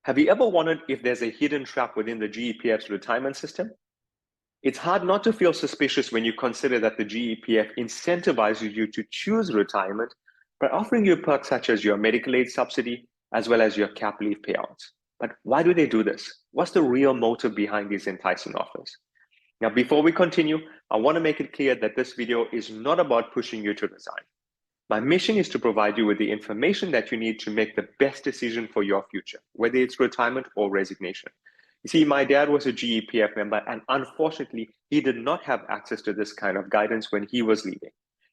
Have you ever wondered if there's a hidden trap within the GEPF's retirement system? It's hard not to feel suspicious when you consider that the GEPF incentivizes you to choose retirement by offering you perks such as your medical aid subsidy, as well as your cap leave payouts. But why do they do this? What's the real motive behind these enticing offers? Now, before we continue, I want to make it clear that this video is not about pushing you to resign. My mission is to provide you with the information that you need to make the best decision for your future, whether it's retirement or resignation. You see, my dad was a GEPF member, and unfortunately, he did not have access to this kind of guidance when he was leaving.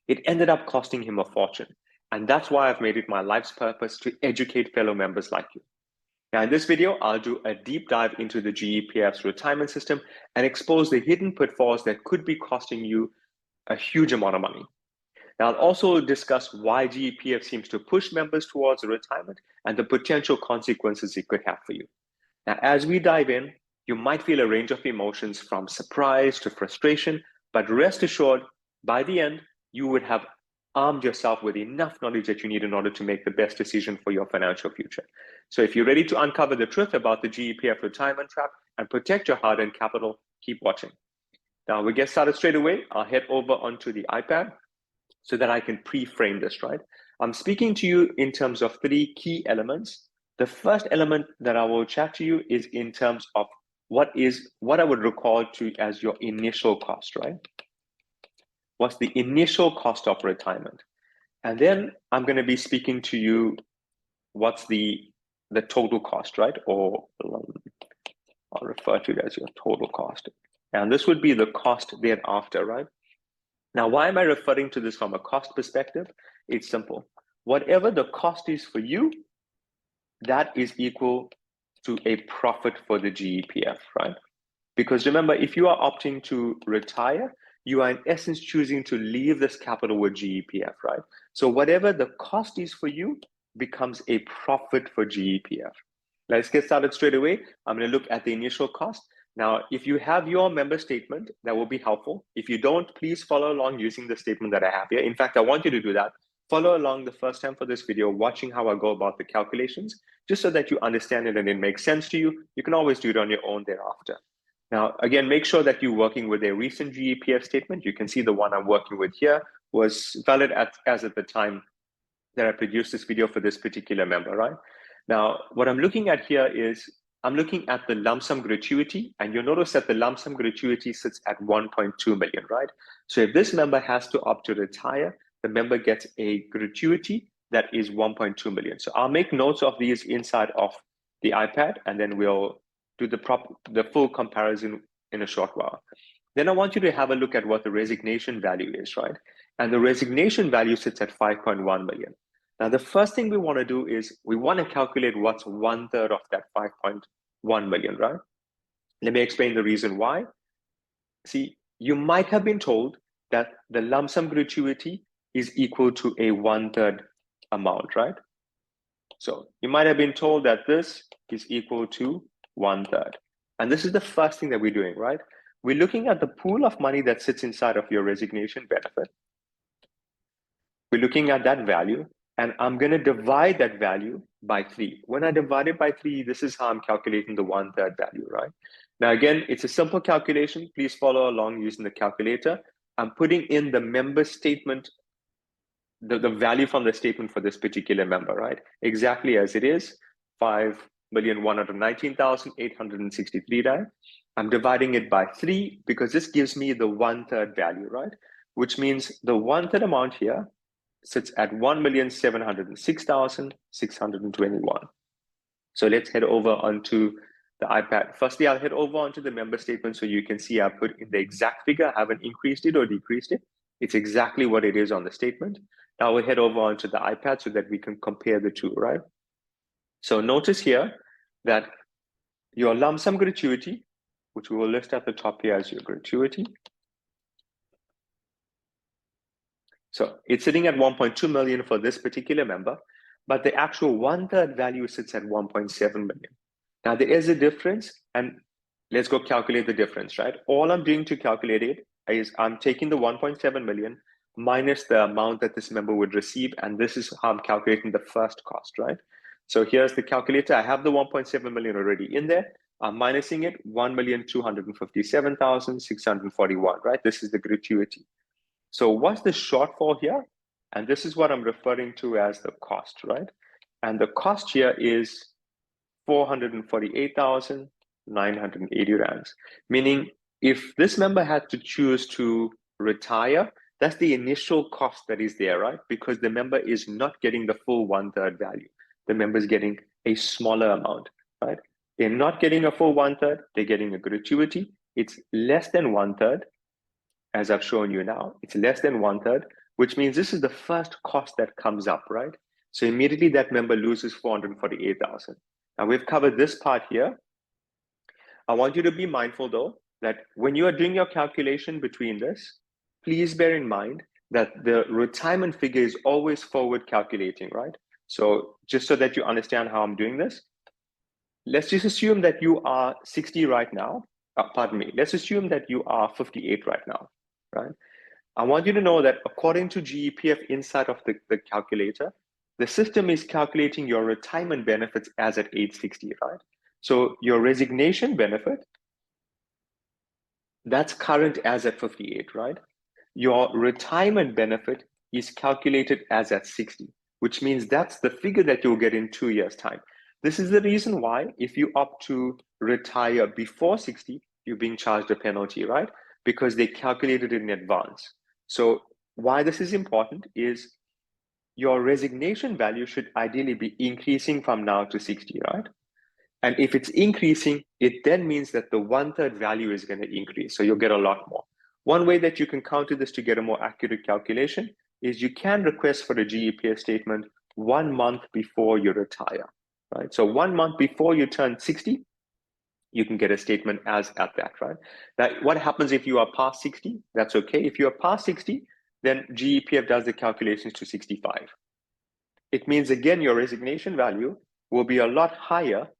It ended up costing him a fortune. And that's why I've made it my life's purpose to educate fellow members like you. Now, in this video, I'll do a deep dive into the GEPF's retirement system and expose the hidden pitfalls that could be costing you a huge amount of money. Now, I'll also discuss why GEPF seems to push members towards retirement and the potential consequences it could have for you. Now, as we dive in, you might feel a range of emotions from surprise to frustration, but rest assured, by the end, you would have armed yourself with enough knowledge that you need in order to make the best decision for your financial future. So if you're ready to uncover the truth about the GEPF retirement trap and protect your hard-earned capital, keep watching. Now, we get started straight away. I'll head over onto the iPad so that I can pre-frame this, right? I'm speaking to you in terms of three key elements. The first element that I will chat to you is in terms of what I would recall to as your initial cost, right? What's the initial cost of retirement? And then I'm going to be speaking to you what's the total cost, right? Or I'll refer to it as your total cost. And this would be the cost thereafter, right? Now, why am I referring to this from a cost perspective? It's simple. Whatever the cost is for you, that is equal to a profit for the GEPF, right? Because remember, if you are opting to retire, you are in essence choosing to leave this capital with GEPF, right? So whatever the cost is for you becomes a profit for GEPF. Let's get started straight away. I'm going to look at the initial cost. Now, if you have your member statement, that will be helpful. If you don't, please follow along using the statement that I have here. In fact, I want you to do that. Follow along the first time for this video, watching how I go about the calculations, just so that you understand it and it makes sense to you. You can always do it on your own thereafter. Now, again, make sure that you're working with a recent GEPF statement. You can see the one I'm working with here was valid as at the time that I produced this video for this particular member, right? Now, what I'm looking at here is I'm looking at the lump sum gratuity, and you'll notice that the lump sum gratuity sits at 1.2 million, right? So if this member has to opt to retire, the member gets a gratuity that is 1.2 million. So I'll make notes of these inside of the iPad, and then we'll do the full comparison in a short while. Then I want you to have a look at what the resignation value is, right? And the resignation value sits at 5.1 million. Now, the first thing we want to do is we want to calculate what's 1/3 of that 5.1 million, right? Let me explain the reason why. See, you might have been told that the lump sum gratuity is equal to a 1/3 amount, right? So you might have been told that this is equal to 1/3. And this is the first thing that we're doing, right? We're looking at the pool of money that sits inside of your resignation benefit. We're looking at that value, and I'm going to divide that value by 3. When I divide it by 3, this is how I'm calculating the 1/3 value, right? Now, again, it's a simple calculation. Please follow along using the calculator. I'm putting in the member statement, the value from the statement for this particular member, right? Exactly as it is, 5,119,863 rand. I'm dividing it by 3 because this gives me the 1/3 value, right? Which means the 1/3 amount here sits at 1,706,621. So let's head over onto the iPad. Firstly, I'll head over onto the member statement so you can see I put in the exact figure. I haven't increased it or decreased it. It's exactly what it is on the statement. Now we'll head over onto the iPad so that we can compare the two, right? So notice here that your lump sum gratuity, which we will list at the top here as your gratuity. So it's sitting at 1.2 million for this particular member, but the actual 1/3 value sits at 1.7 million. Now there is a difference, and let's go calculate the difference, right? All I'm doing to calculate it is I'm taking the 1.7 million minus the amount that this member would receive, and this is how I'm calculating the first cost, right? So here's the calculator. I have the 1.7 million already in there. I'm minusing it, 1,257,641, right? This is the gratuity. So what's the shortfall here? And this is what I'm referring to as the cost, right? And the cost here is 448,980 rands, meaning if this member had to choose to retire, that's the initial cost that is there, right? Because the member is not getting the full 1/3 value. The member is getting a smaller amount, right? They're not getting a full 1/3, they're getting a gratuity. It's less than 1/3, as I've shown you now. It's less than 1/3, which means this is the first cost that comes up, right? So immediately that member loses 448,000. Now we've covered this part here. I want you to be mindful though, that when you are doing your calculation between this, please bear in mind that the retirement figure is always forward calculating, right? So just so that you understand how I'm doing this, let's just assume that you are 60 right now. Pardon me, let's assume that you are 58 right now, right? I want you to know that according to GEPF inside of the calculator, the system is calculating your retirement benefits as at age 60, right? So your resignation benefit, that's current as at 58, right? Your retirement benefit is calculated as at 60, which means that's the figure that you'll get in 2 years' time. This is the reason why if you opt to retire before 60, you're being charged a penalty, right? Because they calculated it in advance. So why this is important is your resignation value should ideally be increasing from now to 60, right? And if it's increasing, it then means that the 1/3 value is going to increase. So you'll get a lot more. One way that you can counter this to get a more accurate calculation is you can request for a GEPF statement 1 month before you retire, right? So 1 month before you turn 60, you can get a statement as at that, right? Now, what happens if you are past 60? That's okay. If you are past 60, then GEPF does the calculations to 65. It means, again, your resignation value will be a lot higher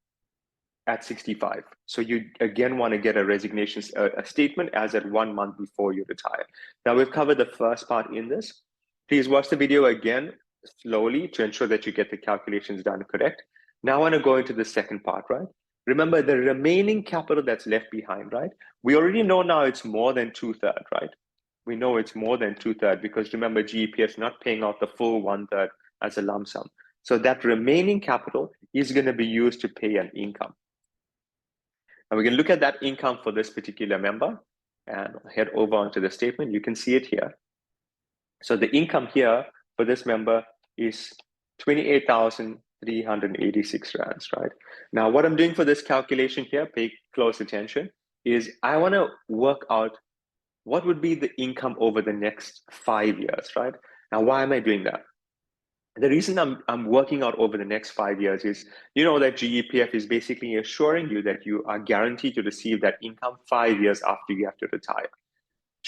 at 65. So you, again, want to get a resignation a statement as at 1 month before you retire. Now, we've covered the first part in this. Please watch the video again slowly to ensure that you get the calculations done correct. Now I want to go into the second part, right? Remember the remaining capital that's left behind, right? We already know now it's more than 2/3, right? We know it's more than 2/3 because remember GEPF is not paying out the full 1/3 as a lump sum. So that remaining capital is going to be used to pay an income. And we can look at that income for this particular member and head over onto the statement. You can see it here. So the income here for this member is 28,386 rands, right? Now, what I'm doing for this calculation here, pay close attention, is I want to work out what would be the income over the next 5 years, right? Now, why am I doing that? The reason I'm working out over the next 5 years is, you know, that GEPF is basically assuring you that you are guaranteed to receive that income 5 years after you have to retire.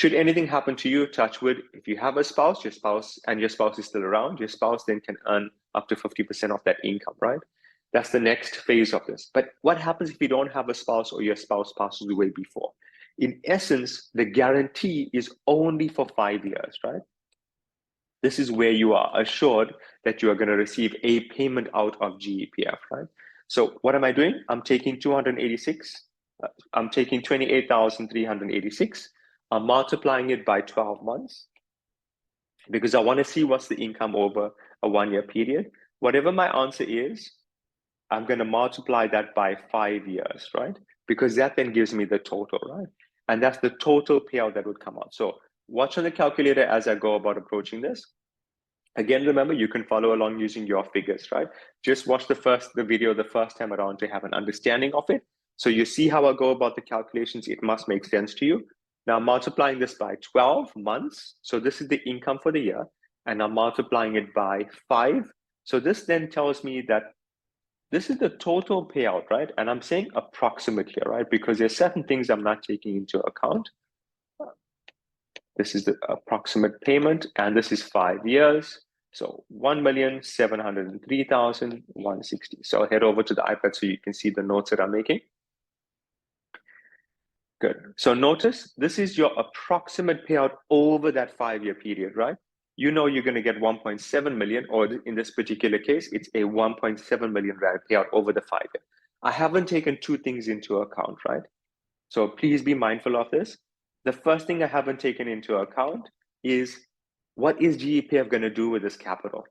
Should anything happen to you, touch wood, if you have a spouse, your spouse is still around, your spouse then can earn up to 50% of that income, right? That's the next phase of this. But what happens if you don't have a spouse or your spouse passes away before? In essence, the guarantee is only for 5 years, right? This is where you are assured that you are going to receive a payment out of GEPF, right? So what am I doing? I'm taking 28,386. I'm multiplying it by 12 months because I want to see what's the income over a 1-year period. Whatever my answer is, I'm going to multiply that by 5 years, right? Because that then gives me the total, right? And that's the total payout that would come out. So watch on the calculator as I go about approaching this. Again, remember, you can follow along using your figures, right? Just watch the video the first time around to have an understanding of it. So you see how I go about the calculations. It must make sense to you. Now multiplying this by 12 months. So this is the income for the year. And I'm multiplying it by 5. So this then tells me that this is the total payout, right? And I'm saying approximate here, right? Because there's certain things I'm not taking into account. This is the approximate payment, and this is 5 years. So 1,703,160. So I'll head over to the iPad so you can see the notes that I'm making. Good. So notice this is your approximate payout over that 5-year period, right? you know you're going to get 1.7 million, or in this particular case, it's a 1.7 million rand payout over the 5 year. I haven't taken two things into account, right? So please be mindful of this. The first thing I haven't taken into account is, what is GEPF going to do with this capital?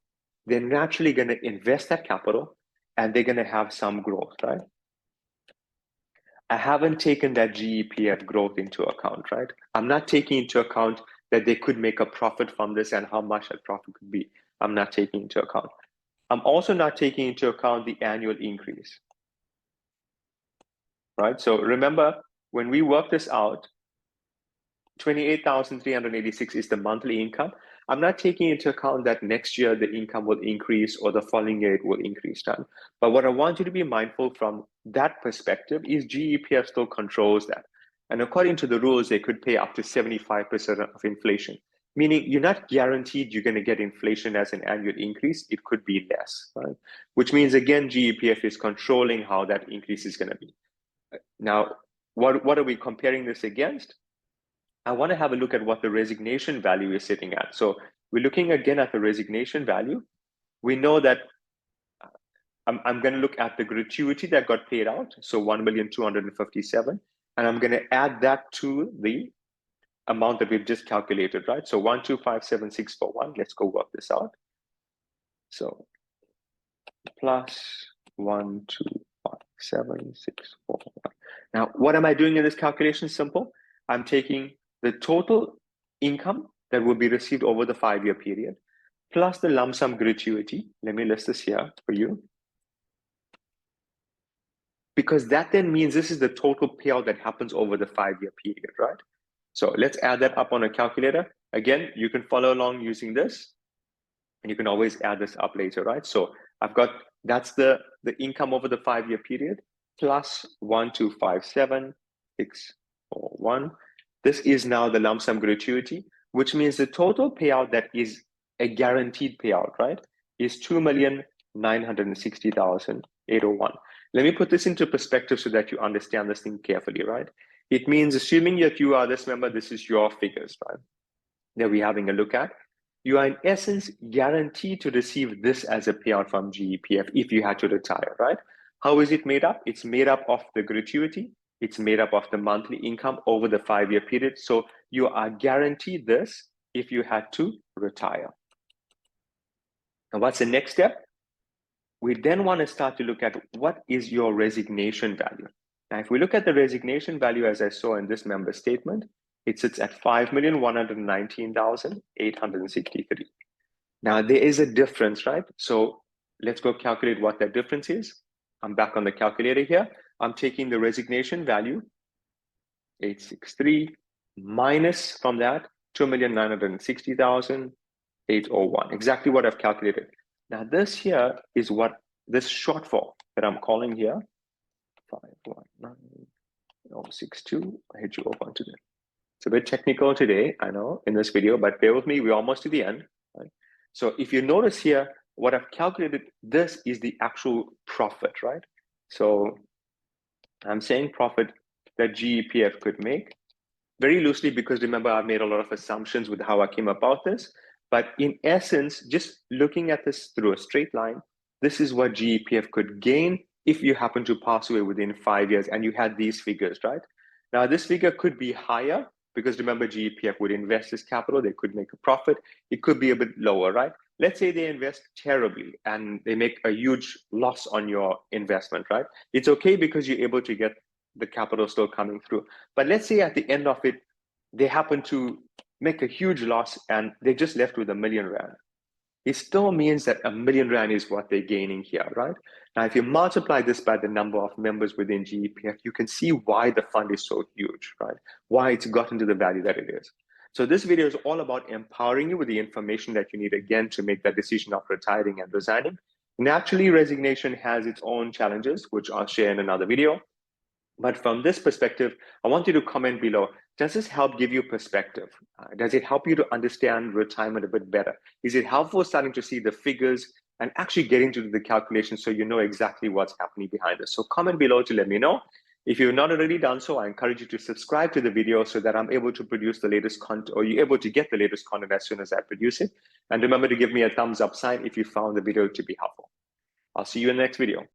They're naturally going to invest that capital and they're going to have some growth, right? I haven't taken that GEPF growth into account, right? I'm not taking into account that they could make a profit from this and how much that profit could be. I'm not taking into account. I'm also not taking into account the annual increase, right? So remember, when we work this out, 28,386 is the monthly income. I'm not taking into account that next year the income will increase or the following year it will increase. Done. But what I want you to be mindful from that perspective is GEPF still controls that. And according to the rules, they could pay up to 75% of inflation, meaning you're not guaranteed you're going to get inflation as an annual increase. It could be less, right? Which means, again, GEPF is controlling how that increase is going to be. Now, what are we comparing this against? I want to have a look at what the resignation value is sitting at. So we're looking again at the resignation value. We know that I'm going to look at the gratuity that got paid out, so 1,257,000, and I'm going to add that to the amount that we've just calculated, right? So 1257641. Let's go work this out. So plus 1257641. Now, what am I doing in this calculation? Simple. I'm taking the total income that will be received over the 5-year period, plus the lump sum gratuity. Let me list this here for you. Because that then means this is the total payout that happens over the 5-year period, right? So let's add that up on a calculator. Again, you can follow along using this, and you can always add this up later, right? So I've got, that's the income over the 5-year period, plus 1257641. This is now the lump sum gratuity, which means the total payout that is a guaranteed payout, right, is 2,960,801. Let me put this into perspective so that you understand this thing carefully, right? It means, assuming that you are this member, this is your figures, right, that we're having a look at. You are in essence guaranteed to receive this as a payout from GEPF if you had to retire, right? How is it made up? It's made up of the gratuity. It's made up of the monthly income over the 5-year period. So you are guaranteed this if you had to retire. And what's the next step? We then want to start to look at what is your resignation value. Now, if we look at the resignation value, as I saw in this member statement, it sits at 5,119,863. Now, there is a difference, right? So let's go calculate what that difference is. I'm back on the calculator here. I'm taking the resignation value, 863, minus from that, 2,960,801, exactly what I've calculated. Now, this here is what this shortfall that I'm calling here, 519062. I hit you over onto that. It's a bit technical today, I know, in this video, but bear with me, we're almost to the end. Right? So if you notice here, what I've calculated, this is the actual profit, right? So I'm saying profit that GEPF could make, very loosely, because remember, I've made a lot of assumptions with how I came about this. But in essence, just looking at this through a straight line, this is what GEPF could gain if you happen to pass away within 5 years and you had these figures, right? Now, this figure could be higher because remember, GEPF would invest this capital, they could make a profit. It could be a bit lower, right? Let's say they invest terribly and they make a huge loss on your investment, right? It's okay because you're able to get the capital still coming through. But let's say at the end of it, they happen to make a huge loss and they're just left with R1 million. It still means that R1 million is what they're gaining here, right? Now, if you multiply this by the number of members within GEPF, you can see why the fund is so huge, right? Why it's gotten to the value that it is. So this video is all about empowering you with the information that you need, again, to make that decision of retiring and resigning. Naturally, resignation has its own challenges, which I'll share in another video. But from this perspective, I want you to comment below. Does this help give you perspective? Does it help you to understand retirement a bit better? Is it helpful starting to see the figures and actually getting to the calculation so you know exactly what's happening behind this? So comment below to let me know. If you've not already done so, I encourage you to subscribe to the video so that I'm able to produce the latest content, or you're able to get the latest content as soon as I produce it. And remember to give me a thumbs up sign if you found the video to be helpful. I'll see you in the next video.